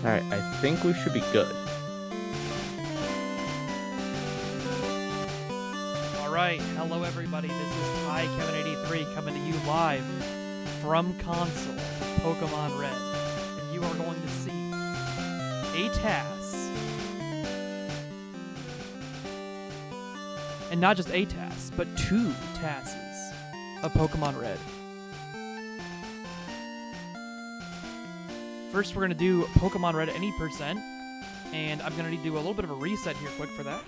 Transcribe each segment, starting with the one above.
Alright, I think we should be good. Alright, hello everybody, this is Tikevin83 coming to you live from console, Pokemon Red, and you are going to see a TAS, and not just a TAS, but 2 TASes of Pokemon Red. First, we're going to do Pokemon Red any percent, and I'm going to need to do a little bit of a reset here quick for that.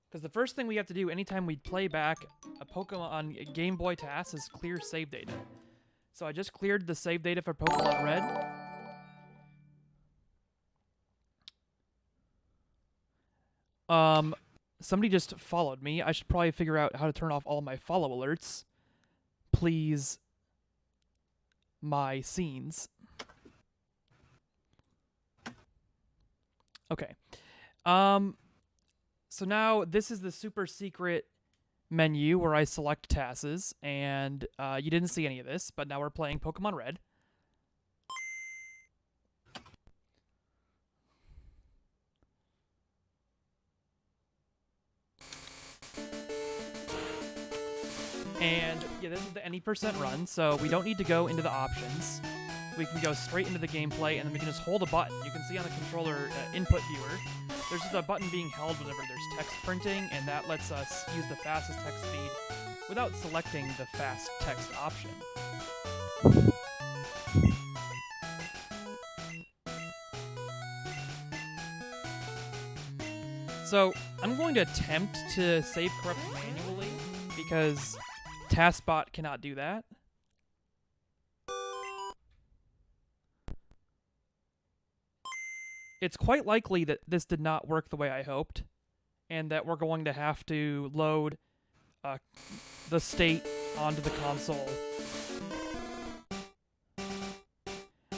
Because the first thing we have to do anytime we play back a Pokemon Game Boy TAS is clear save data. So I just cleared the save data for Pokemon Red. Somebody just followed me. I should probably figure out how to turn off all my follow alerts. Please, my scenes. Okay. So now this is the super secret menu where I select TASes, and you didn't see any of this, but now we're playing Pokemon Red. And yeah, this is the any percent run, so we don't need to go into the options. We can go straight into the gameplay, and then we can just hold a button. You can see on the controller input viewer, there's just a button being held whenever there's text printing, and that lets us use the fastest text speed without selecting the fast text option. So I'm going to attempt to save corruption manually, because TASBot cannot do that. It's quite likely that this did not work the way I hoped, and that we're going to have to load the state onto the console.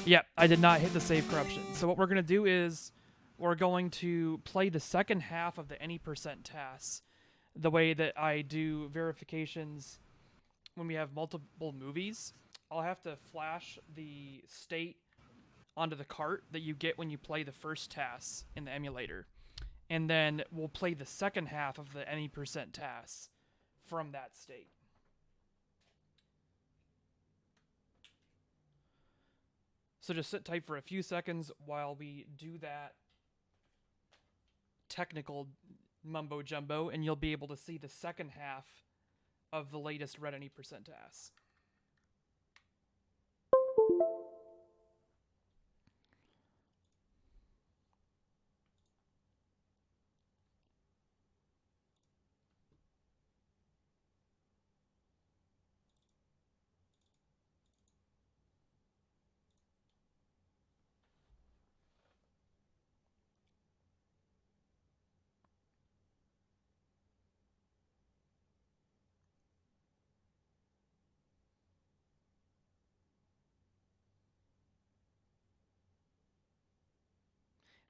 Yep, I did not hit the save corruption. So what we're going to do is we're going to play the second half of the any percent TAS the way that I do verifications when we have multiple movies. I'll have to flash the state onto the cart that you get when you play the first TAS in the emulator. And then we'll play the second half of the any percent TAS from that state. So just sit tight for a few seconds while we do that technical mumbo jumbo, and you'll be able to see the second half of the latest Red any percent TAS.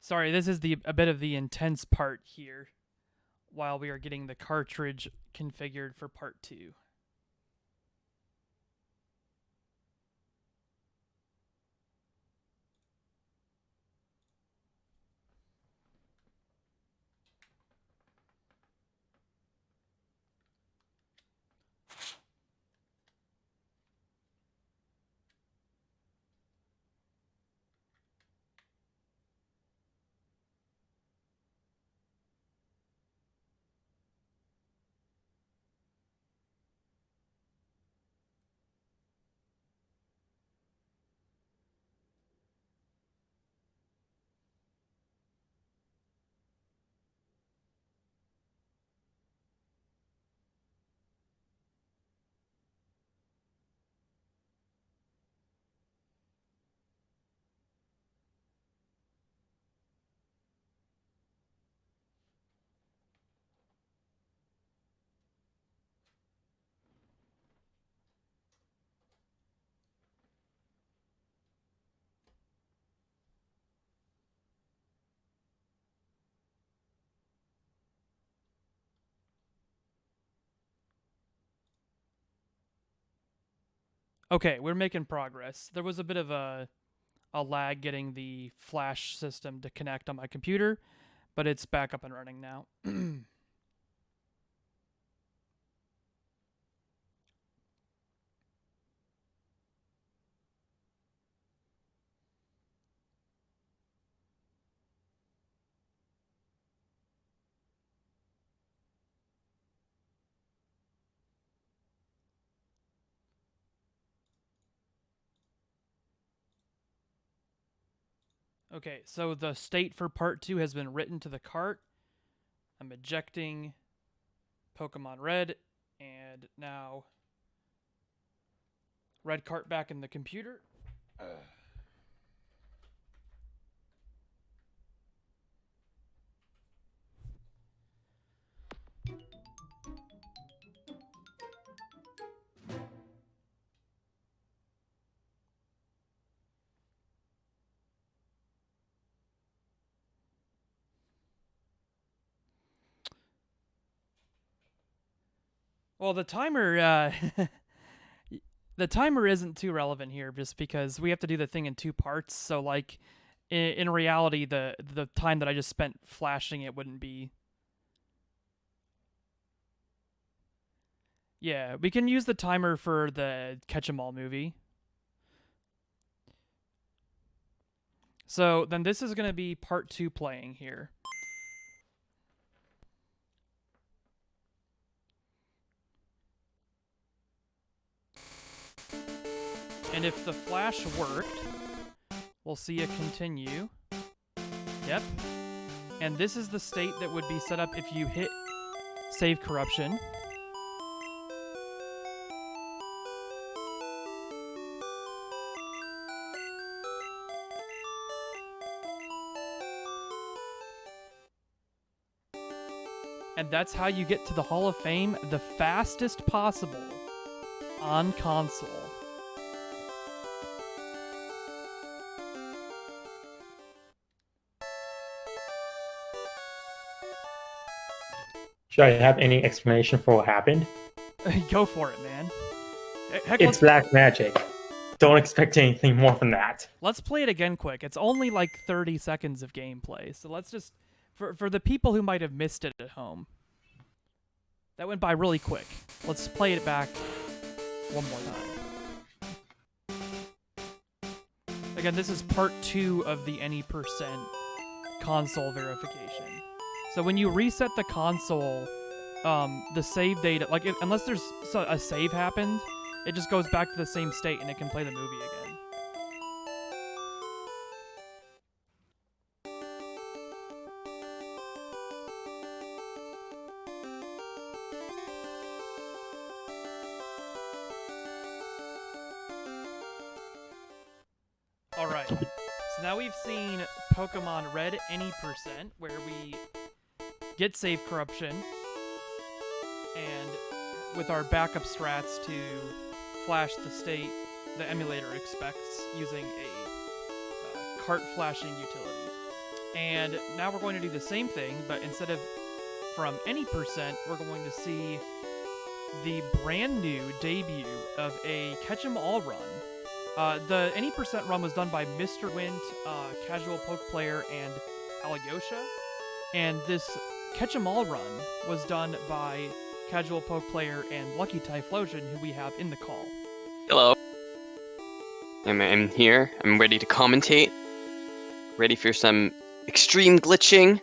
Sorry, this is a bit of the intense part here while we are getting the cartridge configured for part 2. Okay, we're making progress. There was a bit of a lag getting the Flash system to connect on my computer, but it's back up and running now. Okay, so the state for part 2 has been written to the cart. I'm ejecting Pokemon Red, and now red cart back in the computer. Well, the timer the timer isn't too relevant here just because we have to do the thing in 2 parts. So like in reality the time that I just spent flashing it wouldn't be. Yeah, we can use the timer for the Catch 'em All movie. So then this is going to be part 2 playing here. And if the flash worked, we'll see it continue. Yep. And this is the state that would be set up if you hit save corruption. And that's how you get to the Hall of Fame the fastest possible on console. Should I have any explanation for what happened? Go for it, man. Heck, It's black magic. Don't expect anything more from that. Let's play it again quick. It's only like 30 seconds of gameplay. So let's just, for the people who might have missed it at home. That went by really quick. Let's play it back one more time. Again, this is part 2 of the any percent console verification. So when you reset the console, the save data, like unless there's a save happened, it just goes back to the same state and it can play the movie again. Alright, so now we've seen Pokemon Red any percent, where we get save corruption, and with our backup strats to flash the state the emulator expects using a cart flashing utility. And now we're going to do the same thing, but instead of from any percent, we're going to see the brand new debut of a Catch 'em All run. The any percent run was done by Mr. Wint, CasualPokePlayer, and Alyosha, and this Catch 'em All run was done by CasualPokePlayer and Lucky Typhlosion, who we have in the call. Hello. I'm here. I'm ready to commentate. Ready for some extreme glitching.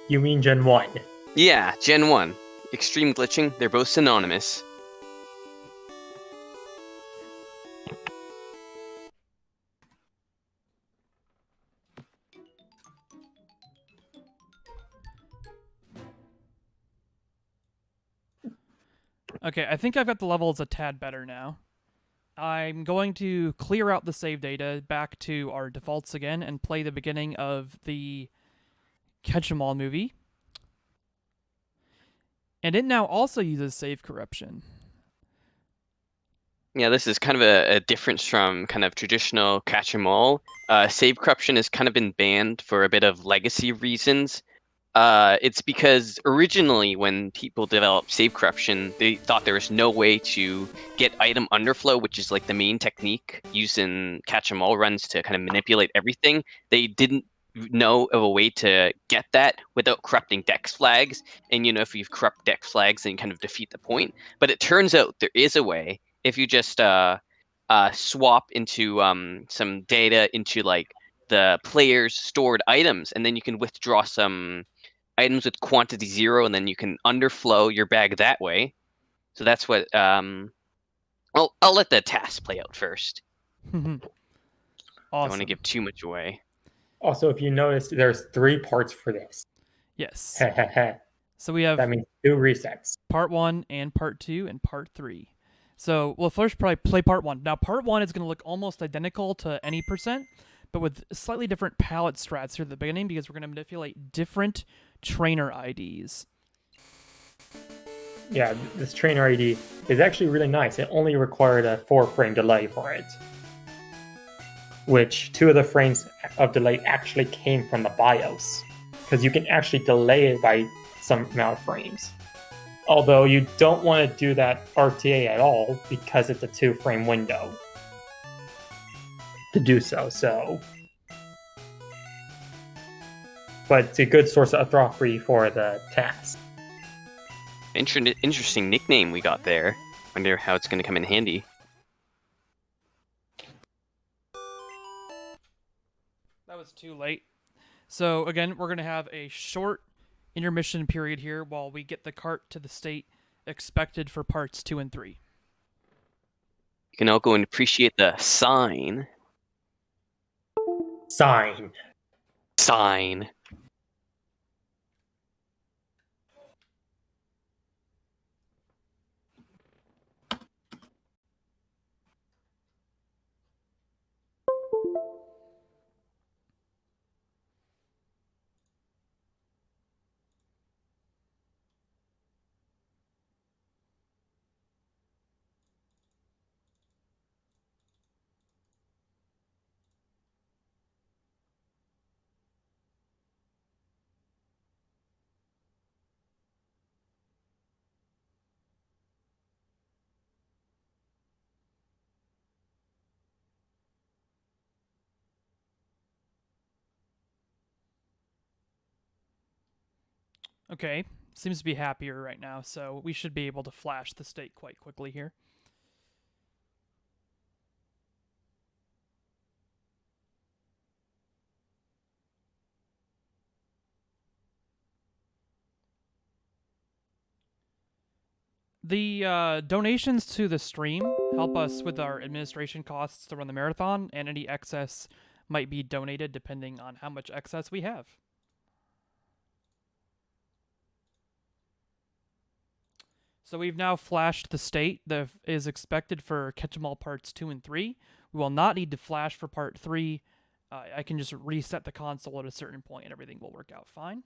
You mean Gen 1? Yeah, Gen 1. Extreme glitching, they're both synonymous. Okay, I think I've got the levels a tad better now. I'm going to clear out the save data back to our defaults again and play the beginning of the Catch 'em All movie. And it now also uses save corruption. Yeah, this is kind of a difference from kind of traditional catch 'em all. Save corruption has kind of been banned for a bit of legacy reasons. It's because originally when people developed save corruption, they thought there was no way to get item underflow, which is like the main technique used in catch 'em all runs to kind of manipulate everything. They didn't know of a way to get that without corrupting dex flags. And if you corrupt dex flags, then you kind of defeat the point. But it turns out there is a way if you just swap into some data into like the player's stored items, and then you can withdraw some items with quantity 0, and then you can underflow your bag that way. So that's what. I'll let the task play out first. Awesome. Don't want to give too much away. Also, if you notice, there's 3 parts for this. Yes. That So we have means 2 resets. part 1 and part 2 and part 3. So we'll first probably play part 1. Now part 1 is going to look almost identical to any percent, but with slightly different palette strats here at the beginning because we're going to manipulate different trainer IDs. Yeah, this trainer ID is actually really nice. It only required a 4-frame delay for it, which 2 of the frames of delay actually came from the BIOS, because you can actually delay it by some amount of frames. Although you don't want to do that RTA at all because it's a 2-frame window to do so. But it's a good source of entropy for the task. Interesting nickname we got there. Wonder how it's going to come in handy. That was too late. So again, we're going to have a short intermission period here while we get the cart to the state expected for parts 2 and 3. You can all go and appreciate the sign. Sign. Okay, seems to be happier right now, so we should be able to flash the state quite quickly here. The donations to the stream help us with our administration costs to run the marathon, and any excess might be donated depending on how much excess we have. So we've now flashed the state that is expected for Catch 'em All Parts 2 and 3. We will not need to flash for Part 3. I can just reset the console at a certain point and everything will work out fine.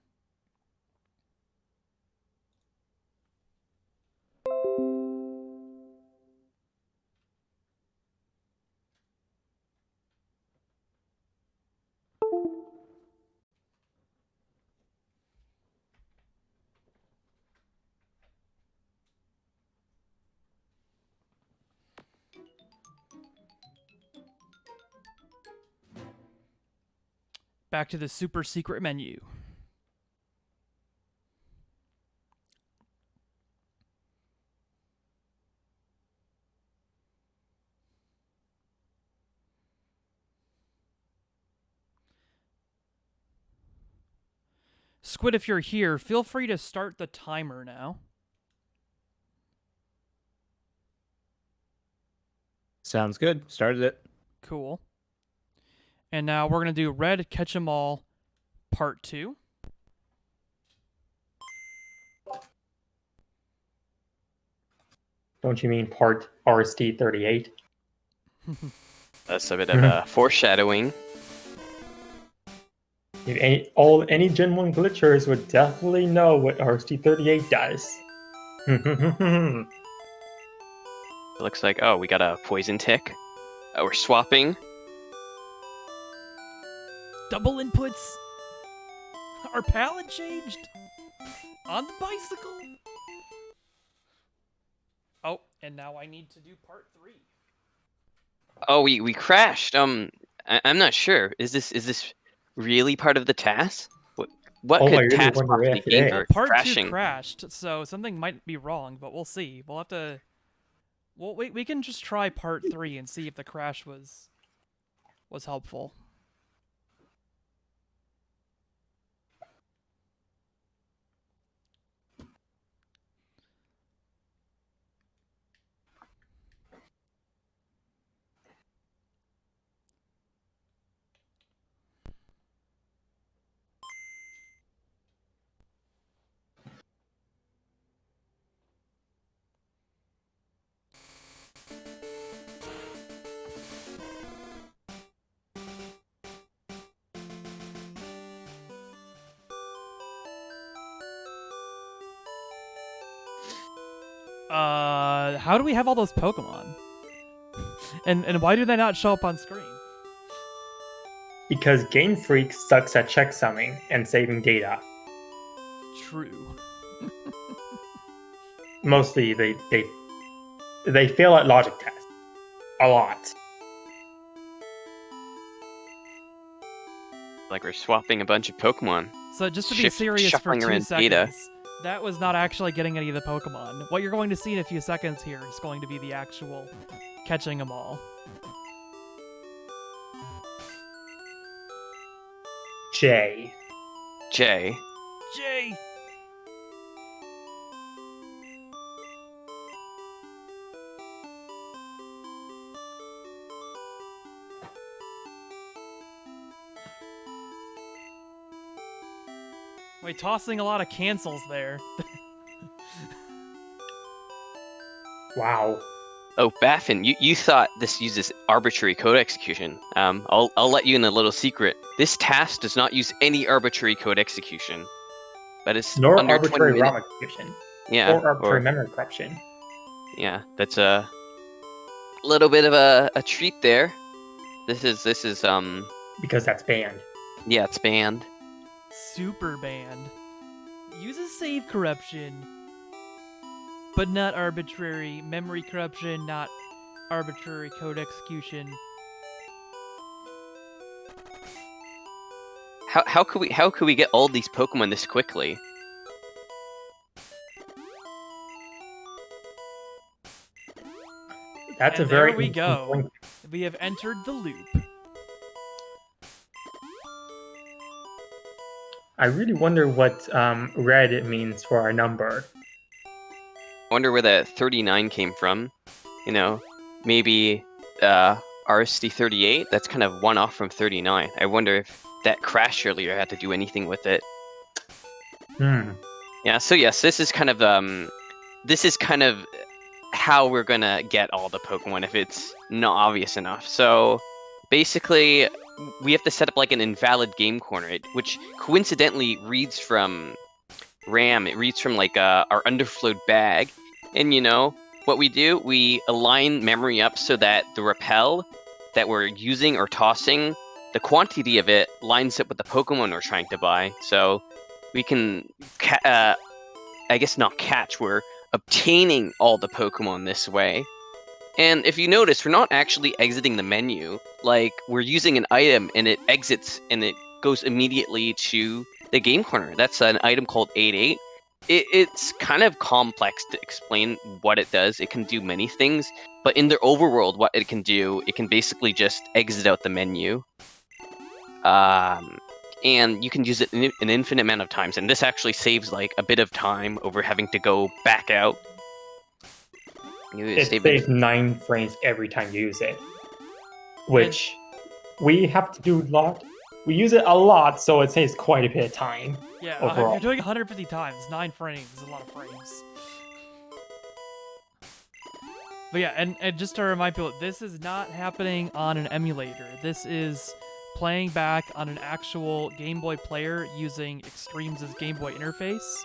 Back to the super secret menu. Squid, if you're here, feel free to start the timer now. Sounds good. Started it. Cool. And now we're going to do Red Catch 'em All Part 2. Don't you mean part RST38? That's a bit of foreshadowing. Any Gen 1 glitchers would definitely know what RST38 does. It looks like, oh, we got a poison tick. We're swapping. Double inputs. Our palette changed on the bicycle. Oh, and now I need to do part 3. Oh, we crashed. I'm not sure. Is this really part of the task? What Oh, I could really task wonder possibly if it be is. Well, for part 2 crashing? crashed, so something might be wrong, but we'll see. We'll have to. Well, we can just try part 3 and see if the crash was helpful. How do we have all those Pokemon? And why do they not show up on screen? Because Game Freak sucks at checksumming and saving data. True. Mostly, they fail at logic tests a lot. Like we're swapping a bunch of Pokemon. So just to be serious for shuffling 2 around seconds, data. that was not actually getting any of the Pokemon. What you're going to see in a few seconds here is going to be the actual catching them all. J. Jay. Jay! Wait, tossing a lot of cancels there. Wow. Oh, Baffin, you thought this uses arbitrary code execution. I'll let you in a little secret. This task does not use any arbitrary code execution. But it's Nor under arbitrary 20 ROM minutes. execution. Yeah. Or arbitrary memory corruption. Yeah, that's a little bit of a treat there. This is Because that's banned. yeah, it's banned. Super banned. Uses save corruption, but not arbitrary memory corruption, not arbitrary code execution. How could we get all these Pokemon this quickly? That's And a very there we go. interesting point. We have entered the loop. I really wonder what red means for our number. I wonder where the 39 came from. You know, maybe RSD38. That's kind of one off from 39. I wonder if that crash earlier had to do anything with it. Yeah. So yes, this is kind of how we're gonna get all the Pokemon if it's not obvious enough. So basically, we have to set up like an invalid game corner, which coincidentally reads from RAM. It reads from like our underflowed bag, and you know what we do? We align memory up so that the repel that we're using or tossing, the quantity of it lines up with the Pokemon we're trying to buy. So we can, I guess not catch. We're obtaining all the Pokemon this way. And if you notice, we're not actually exiting the menu. Like, we're using an item and it exits and it goes immediately to the game corner. That's an item called 88. It's kind of complex to explain what it does. It can do many things, but in the overworld, what it can do, it can basically just exit out the menu. And you can use it an infinite amount of times, and this actually saves like a bit of time over having to go back out. It saves 9 frames every time you use it. Which we have to do a lot. We use it a lot, so it saves quite a bit of time. Yeah, if overall. you're doing 150 times, 9 frames is a lot of frames. But yeah, and just to remind people, this is not happening on an emulator. This is playing back on an actual Game Boy player using Extremes' Game Boy interface,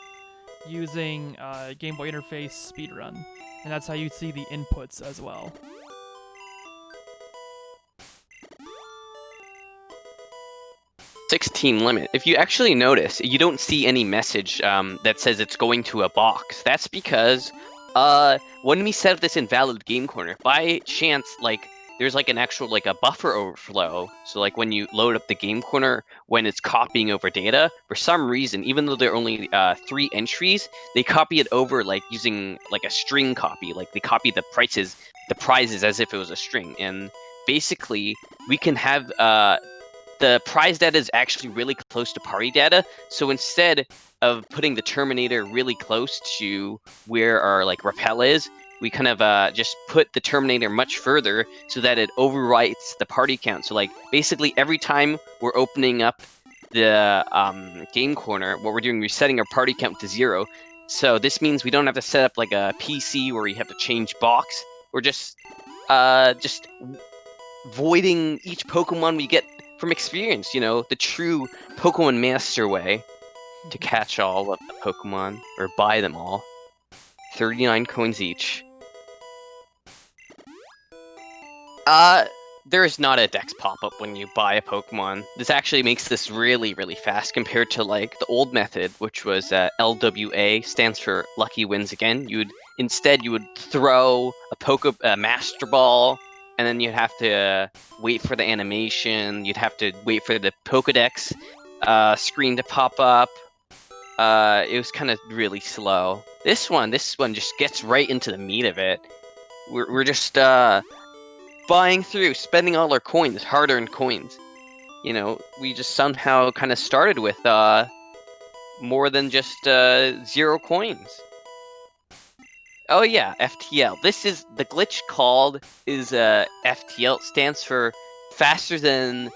using Game Boy interface Speedrun. And that's how you see the inputs as well. 16 limit. If you actually notice, you don't see any message that says it's going to a box. That's because when we set up this invalid game corner, by chance, like there's like an actual like a buffer overflow. So like when you load up the game corner, when it's copying over data, for some reason, even though there are only 3 entries, they copy it over like using like a string copy. Like they copy the prizes as if it was a string. And basically, we can have the prize data is actually really close to party data. So instead of putting the Terminator really close to where our like rappel is, we kind of just put the Terminator much further so that it overwrites the party count. So like basically every time we're opening up the game corner, what we're doing, we're setting our party count to 0. So this means we don't have to set up like a PC where you have to change box. We're just voiding each Pokemon we get from experience, you know, the true Pokemon Master way to catch all of the Pokemon, or buy them all. 39 coins each. There is not a dex pop-up when you buy a Pokemon. This actually makes this really, really fast compared to like the old method, which was LWA, stands for Lucky Wins Again. You would throw a Master Ball, and then you'd have to wait for the animation. You'd have to wait for the Pokedex screen to pop up. It was kind of really slow. This one just gets right into the meat of it. We're just buying through, spending all our coins, hard-earned coins. You know, we just somehow kind of started with more than just 0 coins. Oh yeah, FTL. This is the glitch called is FTL. It stands for faster than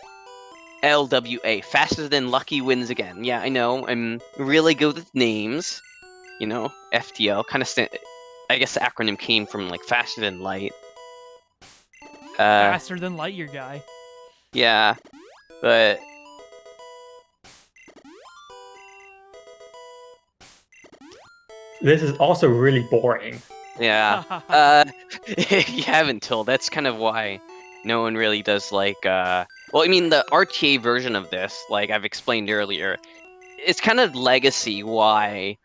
LWA, faster than Lucky Wins Again. Yeah, I know. I'm really good with names. You know, FTL kind of I guess the acronym came from like faster than light. Faster than light, your guy. Yeah, but This is also really boring. yeah. You haven't told. That's kind of why no one really does like well, I mean the RTA version of this, like I've explained earlier, it's kind of legacy why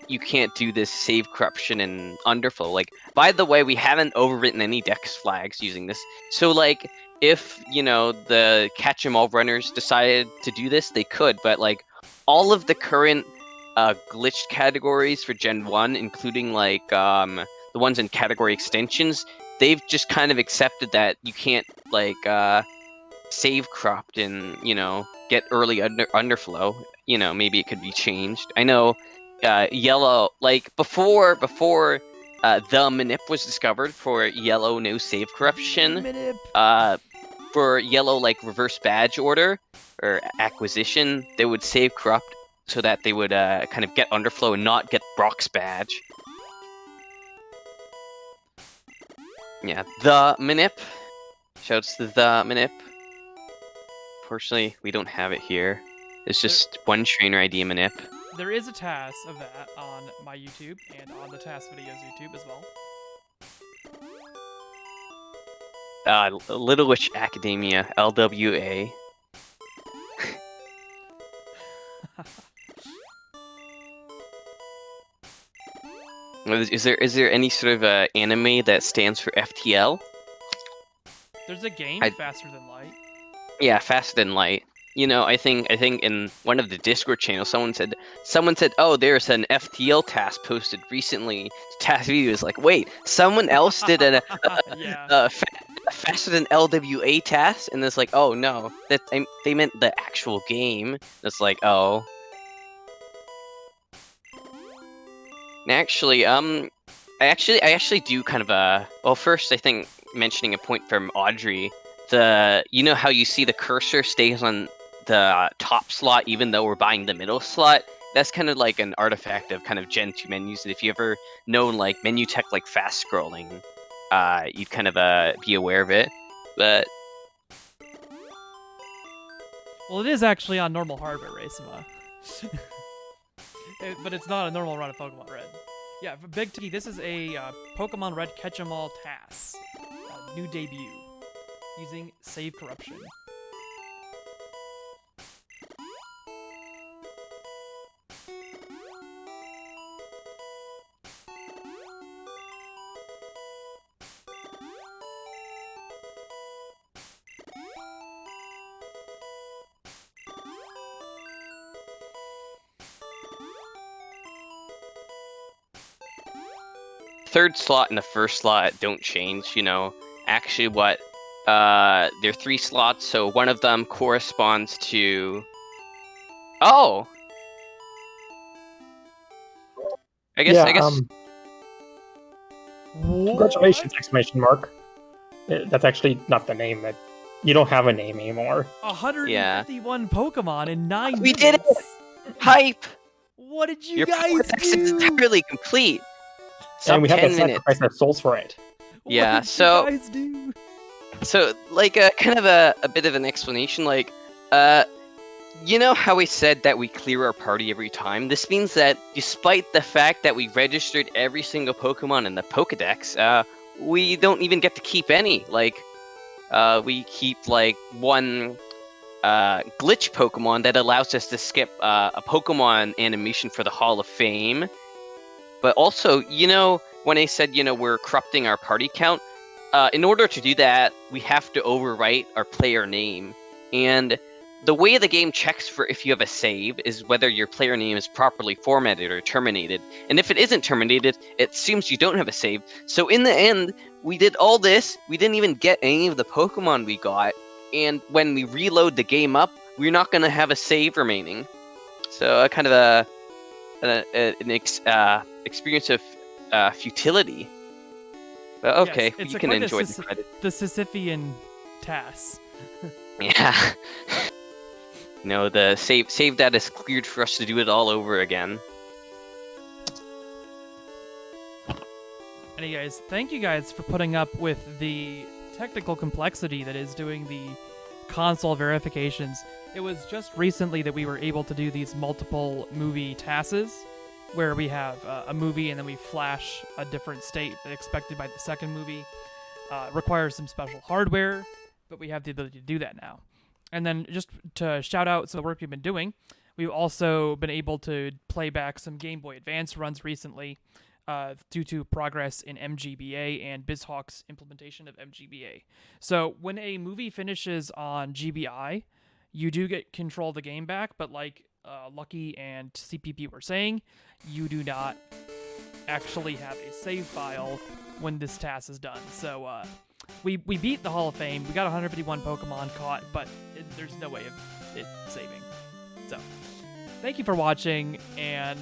you can't do this save corruption and underflow. Like, by the way, we haven't overwritten any dex flags using this. So like if, you know, the catch 'em all runners decided to do this, they could, but like all of the current glitched categories for Gen 1, including like the ones in category extensions, they've just kind of accepted that you can't like save corrupt and, you know, get early underflow. You know, maybe it could be changed. I know yellow, like before the manip was discovered for yellow no save corruption. For yellow like reverse badge order or acquisition, they would save corrupt so that they would kind of get underflow and not get Brock's badge. Yeah, the manip. Shouts to the manip. Fortunately, we don't have it here. It's just one trainer ID manip. There is a TAS of that on my YouTube and on the TASVideos YouTube as well. Little Witch Academia, LWA. Is there any sort of anime that stands for FTL? There's a game, Faster Than Light. Yeah, Faster Than Light. You know, I think in one of the Discord channels, someone said, oh, there's an FTL task posted recently. TASVideos is like, wait, someone else did a Faster Than LWA task, and it's like, oh no, they meant the actual game. It's like, oh. Actually, I actually do kind of well, first I think mentioning a point from Audrey, you know how you see the cursor stays on the top slot even though we're buying the middle slot? That's kind of like an artifact of kind of Gen 2 menus, and if you ever known like menu tech like fast scrolling, you'd kind of be aware of it. But well, it is actually on normal hardware, Racema. But it's not a normal run of Pokemon Red. Yeah, for Big T, this is a Pokemon Red Catch 'em all TAS. New debut. Using Save Corruption. third slot and the first slot don't change. Actually, what there are 3 slots, so one of them corresponds to. Oh, I guess. Congratulations! Exclamation mark. That's actually not the name. That you don't have a name anymore. 151 Pokemon in 9 We minutes. did it! Hype! What did you Your guys Pokedex is do? entirely complete. Sub And we had to 10 minutes. sacrifice our souls for it. Yeah, What did so- you guys do? So, like, kind of a bit of an explanation, like, you know how we said that we clear our party every time? This means that despite the fact that we registered every single Pokemon in the Pokedex, we don't even get to keep any. Like, we keep, like, one glitch Pokemon that allows us to skip a Pokemon animation for the Hall of Fame. But also, when I said, we're corrupting our party count, in order to do that, we have to overwrite our player name. And the way the game checks for if you have a save is whether your player name is properly formatted or terminated. And if it isn't terminated, it assumes you don't have a save. So in the end, we did all this, we didn't even get any of the Pokemon we got, and when we reload the game up, we're not going to have a save remaining. So kind of an experience of futility. But okay, Yes, it's you a can quite a enjoy the credit. The Sisyphean TAS. Yeah. The save data is cleared for us to do it all over again. Anyways, thank you guys for putting up with the technical complexity that is doing the console verifications. It was just recently that we were able to do these multiple movie TASes, where we have a movie and then we flash a different state expected by the second movie. Requires some special hardware, but we have the ability to do that now. And then just to shout out some of the work we've been doing, we've also been able to play back some Game Boy Advance runs recently due to progress in MGBA and BizHawk's implementation of MGBA. So when a movie finishes on GBI, you do get control of the game back, but like Lucky and CPP were saying, you do not actually have a save file when this task is done. So we beat the Hall of Fame. We got 151 Pokemon caught, but there's no way of it saving. So thank you for watching, and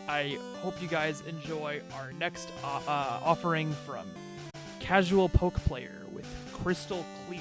I hope you guys enjoy our next offering from CasualPokePlayer with Crystal Clear.